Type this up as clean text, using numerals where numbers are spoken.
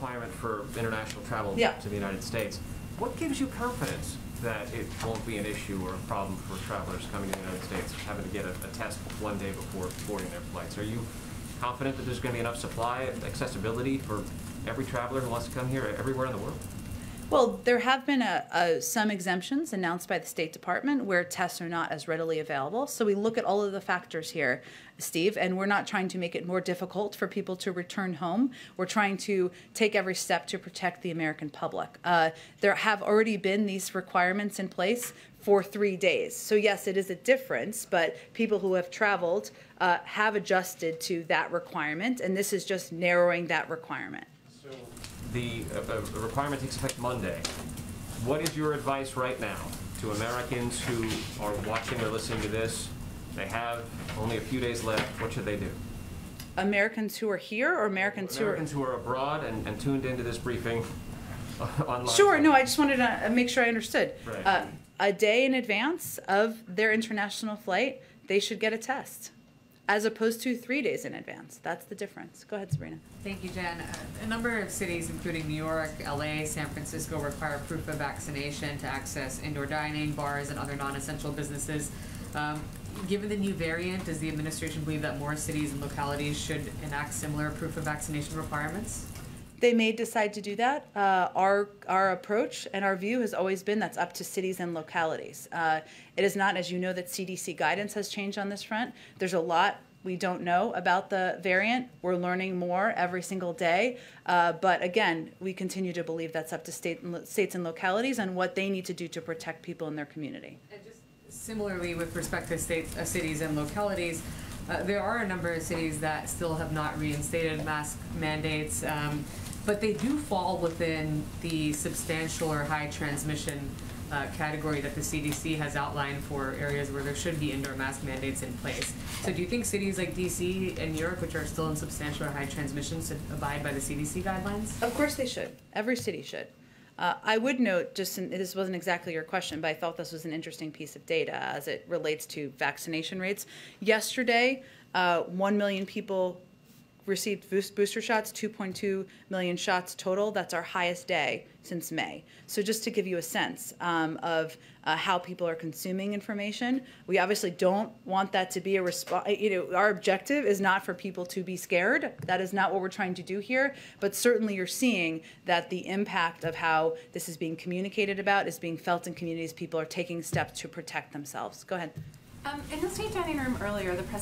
requirement for international travel Yeah. to the United States. What gives you confidence that it won't be an issue or a problem for travelers coming to the United States having to get a test one day before boarding their flights? Are you confident that there's going to be enough supply, accessibility for every traveler who wants to come here everywhere in the world? Well, there have been some exemptions announced by the State Department where tests are not as readily available. So we look at all of the factors here, Steve, and we're not trying to make it more difficult for people to return home. We're trying to take every step to protect the American public. There have already been these requirements in place for 3 days. So yes, it is a difference, but people who have traveled have adjusted to that requirement, and this is just narrowing that requirement. The requirement takes effect Monday. What is your advice right now to Americans who are watching or listening to this? They have only a few days left. What should they do? Americans who are here or Americans who are abroad and tuned into this briefing online? Sure. No, I just wanted to make sure I understood. Right. A day in advance of their international flight, they should get a test, as opposed to 3 days in advance. That's the difference. Go ahead, Sabrina. Thank you, Jen. A number of cities, including New York, LA, San Francisco, require proof of vaccination to access indoor dining, bars, and other non-essential businesses. Given the new variant, does the administration believe that more cities and localities should enact similar proof of vaccination requirements? They may decide to do that. Our approach and our view has always been that's up to cities and localities. It is not, as you know, that CDC guidance has changed on this front. There's a lot we don't know about the variant. We're learning more every single day. But again, we continue to believe that's up to states and localities and what they need to do to protect people in their community. And just similarly, with respect to cities and localities, there are a number of cities that still have not reinstated mask mandates. But they do fall within the substantial or high transmission category that the CDC has outlined for areas where there should be indoor mask mandates in place. So do you think cities like DC and New York, which are still in substantial or high transmission, should abide by the CDC guidelines? Of course they should. Every city should. I would note, this wasn't exactly your question, but I thought this was an interesting piece of data as it relates to vaccination rates. Yesterday, 1 million people received booster shots, 2.2 million shots total. That's our highest day since May. So just to give you a sense of how people are consuming information, we obviously don't want that to be a response. Our objective is not for people to be scared. That is not what we're trying to do here. But certainly you're seeing that the impact of how this is being communicated about is being felt in communities. People are taking steps to protect themselves. Go ahead. In the state dining room earlier, the president